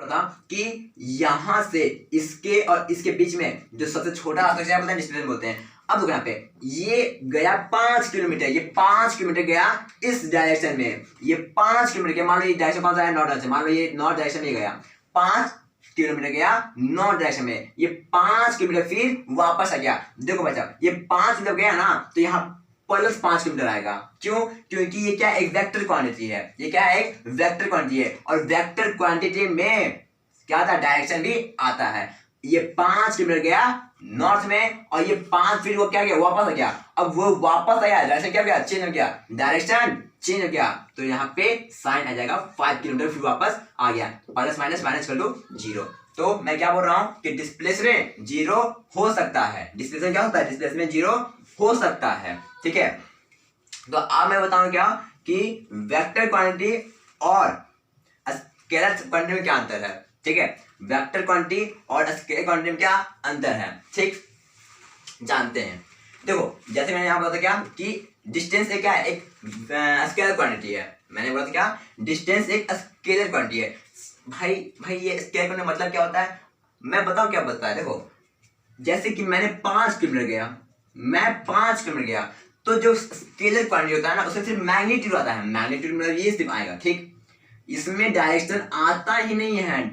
था कि यहां से इसके और इसके बीच में जो सबसे छोटा रास्ता है डिस्टेंस बोलते हैं। अब देखो यहाँ पे ये गया 5 किलोमीटर, ये 5 किलोमीटर गया इस डायरेक्शन में, ये 5 किलोमीटर गया, मान लो ये डायरेक्शन कौन सा है, नॉर्थ डायरेक्शन, मान लो ये नॉर्थ डायरेक्शन में गया, 5 किलोमीटर गया नॉर्थ डायरेक्शन में, ये 5 किलोमीटर फिर वापस आ गया। देखो बच्चा ये 5 किलोमीटर गया ना, तो यहाँ प्लस 5 किलोमीटर आएगा। क्यों? क्योंकि ये क्या एक वेक्टर क्वांटिटी है, ये क्या है एक वेक्टर क्वांटिटी है, और वेक्टर क्वांटिटी में क्या आता है, डायरेक्शन भी आता है। ये 5 किलोमीटर गया नॉर्थ में, और ये 5 फिर वो क्या गया, वापस आ गया। अब वो वापस आया, डायरेक्शन क्या गया, चेंज हो गया, डायरेक्शन चेंज हो गया, तो यहाँ पे साइन आ जाएगा 5 किलोमीटर फिर वापस आ गया, प्लस माइनस माइनस कर दो 0। तो मैं क्या बोल रहा हूं कि डिस्प्लेसमेंट 0 हो सकता है, डिस्प्लेसमेंट क्या होता है, डिस्प्लेसमेंट 0 हो सकता है। ठीक है, तो अब मैं बताऊं क्या कि वेक्टर क्वांटिटी और स्केलर क्वांटिटी में क्या अंतर है। ठीक है, वेक्टर क्वांटिटी और स्केलर क्वांटिटी में क्या अंतर है, ठीक जानते हैं। देखो जैसे मैंने यहाँ बोला था क्या कि डिस्टेंस एक क्या है, एक स्केलर क्वांटिटी है। मैंने बोला था क्या, डिस्टेंस एक स्केलर क्वांटिटी है। भाई ये स्केलर क्वांटिटी मतलब क्या होता है, मैं बताऊं क्या बताता है। देखो जैसे कि मैंने 5 किलोमीटर गया, मैं 5 किलोमीटर गया, तो जो स्केलर क्वांटिटी होता है ना, उसमें सिर्फ मैग्नीट्यूड आता है, मैग्नीट्यूड मतलब ये सिर्फ आएगा। ठीक, इसमें डायरेक्शन आता ही नहीं है।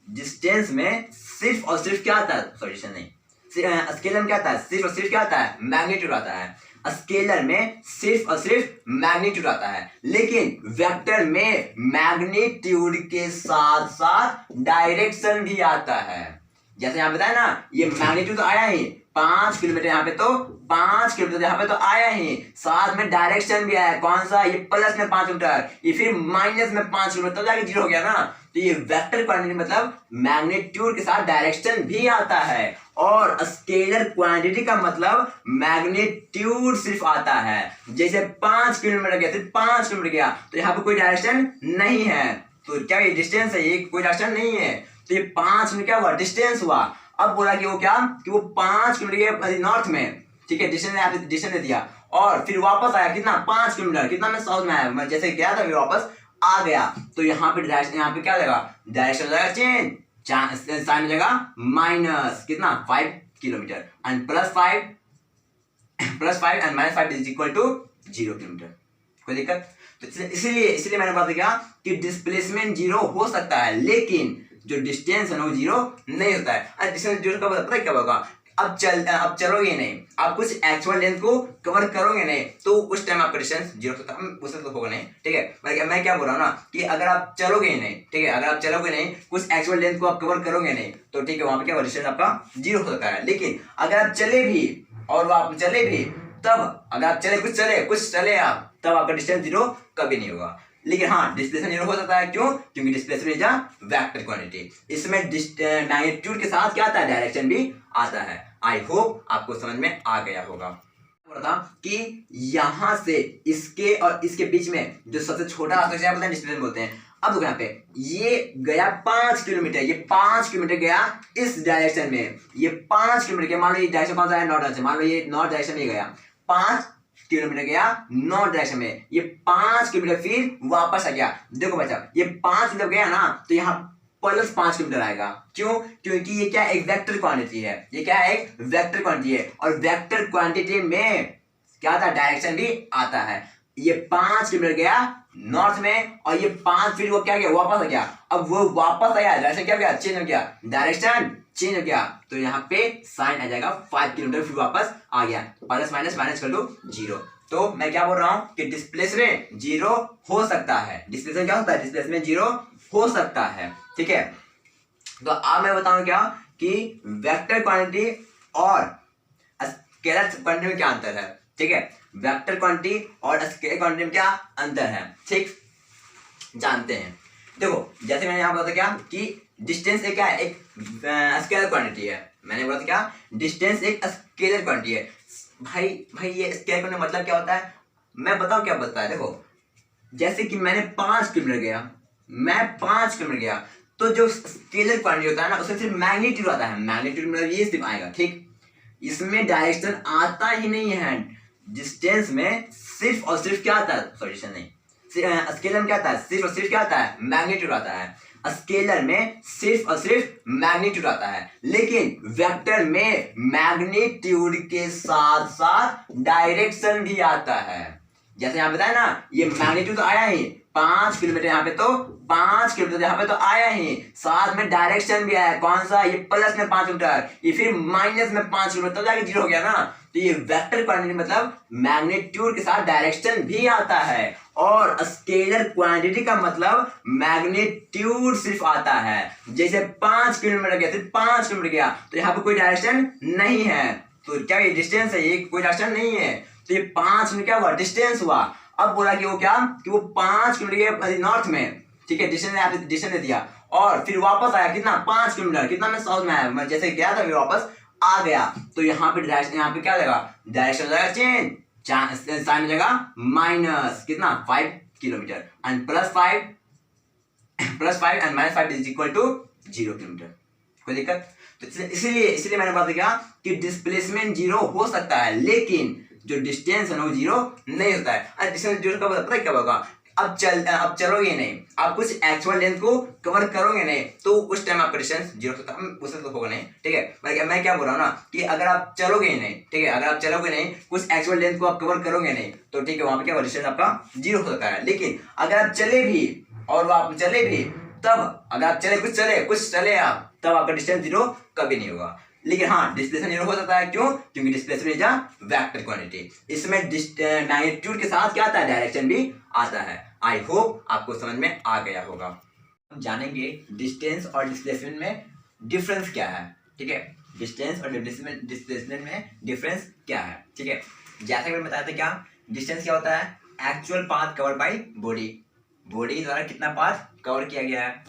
डिस्टेंस में सिर्फ और सिर्फ क्या आता है, सॉल्यूशन नहीं, स्केलर में क्या आता है, सिर्फ और सिर्फ क्या आता है, मैग्नीट्यूड आता है। स्केलर में सिर्फ और सिर्फ मैग्नीट्यूड आता है, लेकिन वेक्टर में मैग्नीट्यूड के साथ साथ डायरेक्शन भी आता है। जैसे यहाँ बताया ना, ये मैग्नीट्यूड तो आया ही 5 किलोमीटर, यहाँ पे तो 5 किलोमीटर यहाँ पे तो आया ही, साथ में डायरेक्शन भी आया, कौन सा, ये प्लस में 5 किलोमीटर, ये फिर माइनस में 5 किलोमीटर, तो जाके 0 हो गया ना। तो ये वेक्टर क्वांटिटी मतलब मैग्नीट्यूड के साथ डायरेक्शन भी आता है, और स्केलर क्वांटिटी का मतलब मैग्नीट्यूड सिर्फ आता है। जैसे 5 किलोमीटर गया, सिर्फ 5 किलोमीटर गया, तो यहाँ पे कोई डायरेक्शन नहीं है, तो क्या ये डिस्टेंस है, ये कोई डायरेक्शन नहीं है, तो ये 5 में क्या हुआ, डिस्टेंस हुआ। अब बोला कि वो क्या कि वो 5 किलोमीटर नॉर्थ में, ठीक है, डिस्टेंस ने दिया, और फिर वापस आया कितना, 5 किलोमीटर, कितना में साउथ में आया, मैं जैसे गया था फिर वापस आ गया। तो यहाँ पे डायरेक्शन, यहाँ पे क्या लगेगा, डायरेक्शन हो जाएगा चेंज, साइन हो जाएगा माइनस कितना 5 kilometre, and plus 5 and minus 5 is equal to 0 kilometre. कोई दिक्कत? तो इसलिए मैंने बात किया कि डिस्प्लेसमेंट 0 हो सकता है, लेकिन जो डिस्टेंस है ना वो 0 नहीं होता है। डिस्टेंस 0 कब पता है कब होगा, अब चलोगे नहीं, आप कुछ एक्चुअल लेंथ को कवर करोगे नहीं, तो उस टाइम आपका डिस्टेंस 0 होता है, उससे तो होगा नहीं। ठीक है, मैं क्या बोल रहा हूँ ना कि अगर आप चलोगे नहीं, ठीक है, अगर आप चलोगे नहीं, कुछ एक्चुअल लेंथ को आप कवर करोगे नहीं, तो ठीक है, वहां पे क्या डिस्टेंस आपका 0 हो सकता है। लेकिन अगर आप चले भी, और आप चले भी, तब अगर आप चले कुछ चले आप, तब आपका डिस्टेंस 0 कभी नहीं होगा। लेकिन हाँ, डिस्प्लेसमेंट 0 हो सकता है, क्यों? क्योंकि displacement is a vector quantity, इसमें मैग्नीट्यूड के साथ क्या आता है, डायरेक्शन भी आता है। आई होप आपको समझ में आ गया होगा। था कि यहां से इसके और इसके बीच में जो सबसे छोटा रास्ता है डिस्प्लेसमेंट बोलते हैं। अब देखो यहाँ पे ये गया 5 किलोमीटर, ये 5 किलोमीटर गया इस डायरेक्शन में, ये 5 किलोमीटर गया, मान लो ये डायरेक्शन कौन सा है, नॉर्थ डायरेक्शन, मान लो ये नॉर्थ डायरेक्शन में गया, 5 किलोमीटर गया नॉर्थ डायरेक्शन में, ये 5 किलोमीटर फिर वापस आ गया। देखो बच्चा ये 5 किलोमीटर गया ना, तो यहाँ प्लस 5 किलोमीटर आएगा। क्यों? क्योंकि ये क्या एक वेक्टर क्वांटिटी है, ये क्या है एक वेक्टर क्वांटिटी है, और वेक्टर क्वांटिटी में क्या आता है, डायरेक्शन भी आता है। ये 5 किलोमीटर गया नॉर्थ में, और ये 5 फिर वो क्या गया, वापस आ गया। अब वो वापस आया, डायरेक्शन क्या गया, चेंज हो गया, डायरेक्शन चेंज हो गया, तो यहाँ पे साइन आ जाएगा 5 किलोमीटर फिर वापस आ गया, प्लस माइनस माइनस कर दो 0। तो मैं क्या बोल रहा हूँ कि डिस्प्लेसमेंट 0 हो सकता है। डिस्प्लेसमेंट क्या होता है, डिस्प्लेसमेंट 0 हो सकता है। ठीक है, तो अब मैं बताऊं क्या कि वेक्टर क्वांटिटी और स्केलर क्वांटिटी में क्या अंतर है। ठीक है, वेक्टर क्वांटिटी और स्केलर क्वांटिटी में क्या अंतर है, ठीक जानते हैं। देखो जैसे मैंने यहाँ बोला था क्या कि डिस्टेंस एक क्या है, एक स्केलर क्वांटिटी है। मैंने बोला था क्या, डिस्टेंस एक स्केलर क्वांटिटी है। भाई ये स्केलर क्वांटिटी मतलब क्या होता है, मैं बताऊं क्या बताया। देखो जैसे कि मैंने 5 किलोमीटर गया, मैं 5 किलोमीटर गया, तो जो स्केलर क्वांटिटी होता है ना, उसमें सिर्फ मैग्नीट्यूड आता है, मैग्नीट्यूड मतलब ये सिर्फ आएगा। ठीक, इसमें डायरेक्शन आता ही नहीं है। डिस्टेंस में सिर्फ और सिर्फ क्या आता है, सॉल्यूशन नहीं, स्केलर में क्या आता है, सिर्फ और सिर्फ क्या आता है, मैग्नीट्यूड आता है। स्केलर में सिर्फ और सिर्फ मैग्नीट्यूड आता है, लेकिन वेक्टर में मैग्नीट्यूड के साथ साथ डायरेक्शन भी आता है। जैसे यहाँ बताया ना, ये मैग्नीट्यूड तो आया ही 5 किलोमीटर, यहाँ पे तो 5 किलोमीटर, यहाँ पे तो आया ही, साथ में डायरेक्शन भी आया। कौन सा? ये प्लस में 5 किलोमीटर, ये फिर माइनस में 5 किलोमीटर, तो जाके 0 हो गया ना। तो ये वेक्टर क्वांटिटी मतलब मैग्नीट्यूड के साथ डायरेक्शन भी आता है, और स्केलर क्वांटिटी का मतलब मैग्नीट्यूड सिर्फ आता है। जैसे 5 किलोमीटर गया, सिर्फ 5 किलोमीटर गया, तो यहाँ पे कोई डायरेक्शन नहीं है, तो क्या ये डिस्टेंस है? ये कोई डायरेक्शन नहीं है, तो ये 5 में क्या हुआ? डिस्टेंस हुआ। अब बोला कि वो क्या, कि वो 5 किलोमीटर नॉर्थ में, ठीक है, डिस्टेंस दे दिया, और फिर वापस आया कितना? 5 किलोमीटर, कितना में साउथ में आया, मैं जैसे गया था फिर वापस आ गया। तो यहाँ पे डायरेक्शन, यहाँ पे क्या हो जाएगा? डायरेक्शन हो जाएगा चेंज, साइन हो जाएगा माइनस कितना? 5 kilometre, and plus 5 and minus 5 is equal to 0 kilometre. कोई दिक्कत? तो इसीलिए मैंने बात किया कि डिस्प्लेसमेंट 0 हो सकता है, लेकिन जो डिस्टेंस है ना वो 0 नहीं होता है। डिस्टेंस 0 कब पता है कब होगा? अब चलोगे नहीं, आप कुछ एक्चुअल लेंथ को कवर करोगे नहीं, तो उस टाइम आपका डिस्टेंस 0 होता है, उससे तो होगा नहीं, ठीक है। मैं क्या बोल रहा हूँ ना, कि अगर आप चलोगे नहीं, ठीक है, अगर आप चलोगे नहीं, कुछ एक्चुअल लेंथ को आप कवर करोगे नहीं, तो ठीक है, वहां पे क्या डिस्टेंस आपका 0 हो सकता है। लेकिन अगर आप चले भी, और आप चले भी, तब अगर आप कुछ चले आप, तब आपका डिस्टेंस 0 कभी नहीं होगा। लेकिन हाँ, डिस्प्लेसमेंट 0 हो सकता है, क्यों? क्योंकि displacement is a vector quantity, इसमें मैग्नीट्यूड के साथ क्या आता है? डायरेक्शन भी आता है। आई होप आपको समझ में आ गया होगा। हम जानेंगे डिस्टेंस और डिस्प्लेसमेंट में डिफरेंस क्या है, ठीक है। डिस्टेंस और डिस्प्लेसमेंट में डिफरेंस क्या है, ठीक है। जैसा कि मैंने बताया था, क्या डिस्टेंस क्या होता है? Actual path cover by body के द्वारा कितना पाथ कवर किया गया है।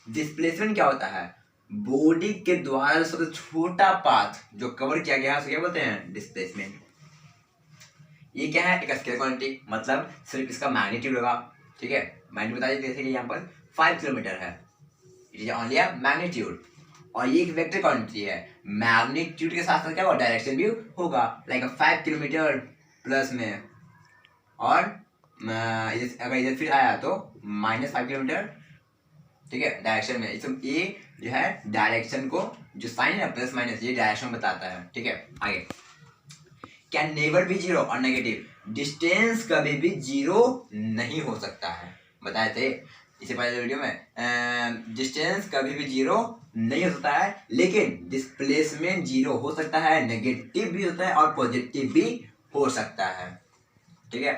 डिस्प्लेसमेंट क्या होता है? बॉडी के द्वारा सबसे छोटा पाथ जो कवर किया गया है, उसे क्या बोलते हैं? डिस्प्लेसमेंट। ये क्या है? एक स्केलर क्वांटिटी, मतलब सिर्फ इसका मैग्नीट्यूड होगा, ठीक है। मैग्नीट्यूड बता दीजिए, जैसे कि यहाँ पर 5 किलोमीटर है, it is only a magnitude. और ये एक वेक्टर क्वांटिटी है, मैग्नीट्यूड के साथ साथ क्या होगा? डायरेक्शन भी होगा, लाइक 5 किलोमीटर प्लस में, और अगर इधर फिर आया तो -5 किलोमीटर, ठीक है, डायरेक्शन में। ये जो है डायरेक्शन को, जो साइन है प्लस माइनस, ये डायरेक्शन बताता है, ठीक है। आगे, कैन नेवर बी 0 और नेगेटिव, डिस्टेंस कभी भी 0 नहीं हो सकता है। बताए थे इससे पहले वीडियो में, डिस्टेंस कभी भी 0 नहीं हो सकता है, लेकिन डिस्प्लेसमेंट 0 हो सकता है, नेगेटिव भी होता है और पॉजिटिव भी हो सकता है, ठीक है।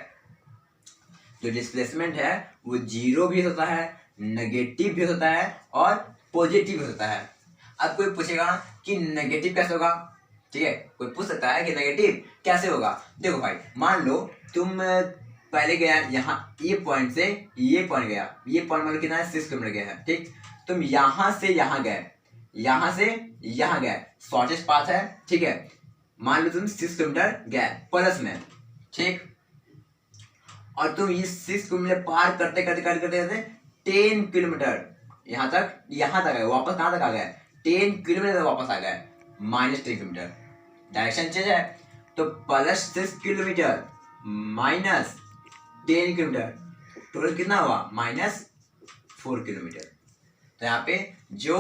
जो डिस्प्लेसमेंट है वो 0 भी होता है, नेगेटिव भी होता है और पॉजिटिव भी होता है। अब कोई पूछेगा कि नेगेटिव कैसे होगा, ठीक है, कोई पूछ सकता है कि नेगेटिव कैसे होगा। देखो भाई, मान लो तुम पहले गया यहाँ, ये पॉइंट से ये पॉइंट गया, ये पॉइंट मतलब कितना है? 6 किलोमीटर गया है, ठीक। तुम यहाँ से यहाँ गए, यहाँ से यहाँ गए, शॉर्टेस्ट पाथ है, ठीक है। मान लो तुम 6 किलोमीटर गए प्लस में, ठीक, और तुम ये 6 किलोमीटर पार करते करते करते करते 10 किलोमीटर यहाँ तक आए, वापस कहाँ तक आ गए? 10 किलोमीटर तक वापस आ गए, -10 किलोमीटर, डायरेक्शन चेंज है, तो +6 किलोमीटर -10 किलोमीटर, टोटल कितना हुआ? -4 किलोमीटर। तो यहाँ पे जो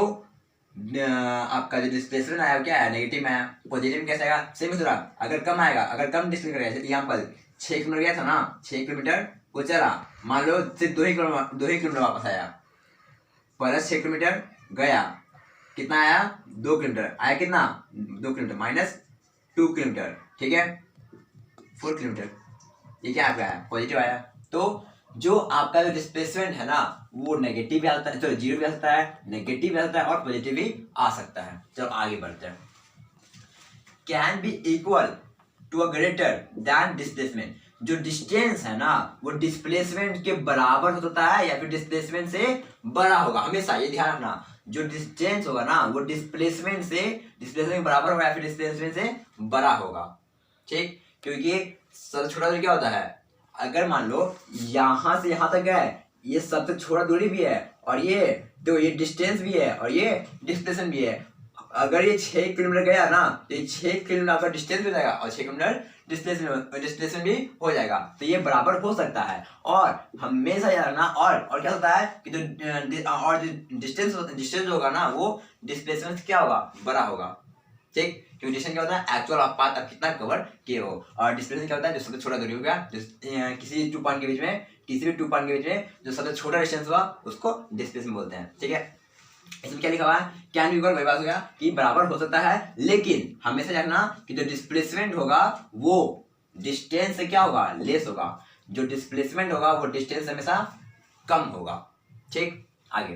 आपका जो डिस्प्लेसमेंट आया क्या है? नेगेटिव में आया। पॉजिटिव कैसे आएगा? सेम थोड़ा, अगर कम आएगा, अगर कम डिस्टेंस करेगा, यहाँ पर 6 किलोमीटर गया था ना, 6 किलोमीटर को चला, मान लो सिर्फ 2 ही किलोमीटर वापस आया, +6 किलोमीटर गया, कितना आया? 2 किलोमीटर आया, कितना? 2 किलोमीटर -2 किलोमीटर, ठीक है, 4 किलोमीटर। ये क्या आपका है? पॉजिटिव आया। तो जो आपका जो डिस्प्लेसमेंट है ना, वो नेगेटिव भी आता है, तो 0 भी आ सकता है, नेगेटिव भी आ सकता है और पॉजिटिव भी आ सकता है। चलो आगे बढ़ते हैं। Can be equal to a greater than displacement, जो डिस्टेंस है ना वो डिस्प्लेसमेंट के बराबर होता है या फिर डिस्प्लेसमेंट से बड़ा होगा। हमेशा ये ध्यान रखना, जो डिस्टेंस होगा ना वो डिस्प्लेसमेंट के बराबर होगा या फिर डिस्प्लेसमेंट से बड़ा होगा, ठीक। क्योंकि सबसे छोटा दूरी क्या होता है? अगर मान लो यहाँ से यहाँ तक गए, ये सबसे छोटा दूरी भी है, और ये तो ये डिस्टेंस भी है और ये डिस्प्लेसमेंट भी है। अगर ये 6 किलोमीटर गया ना, तो ये 6 किलोमीटर आपका डिस्टेंस भी जाएगा और 6 किलोमीटर डिस्प्लेसमेंट भी हो जाएगा। तो ये बराबर हो सकता है। और हमेशा याद रखना, और क्या होता है कि जो डिस्टेंस होगा ना वो डिस्प्लेसमेंट से क्या होगा, बड़ा होगा। ठीक, क्योंकि डिस्टेंस क्या होता है, एक्चुअल पाथ आप कितना कवर किए हो, और डिस्प्लेसमेंट क्या होता है, जो सबसे छोटा दूरी हो गया, किसी 2 पॉइंट के बीच में, किसी भी 2 पॉइंट के बीच में जो सबसे छोटा डिस्टेंस हुआ उसको डिस्प्लेसमेंट बोलते हैं। ठीक है, इसमें क्या लिखा हुआ है, कैन बी इक्वल, वही बात हो गया कि बराबर हो सकता है, लेकिन हमेशा जानना कि जो डिस्प्लेसमेंट होगा वो डिस्टेंस से क्या होगा, लेस होगा। जो डिस्प्लेसमेंट होगा वो डिस्टेंस हमेशा कम होगा। ठीक, आगे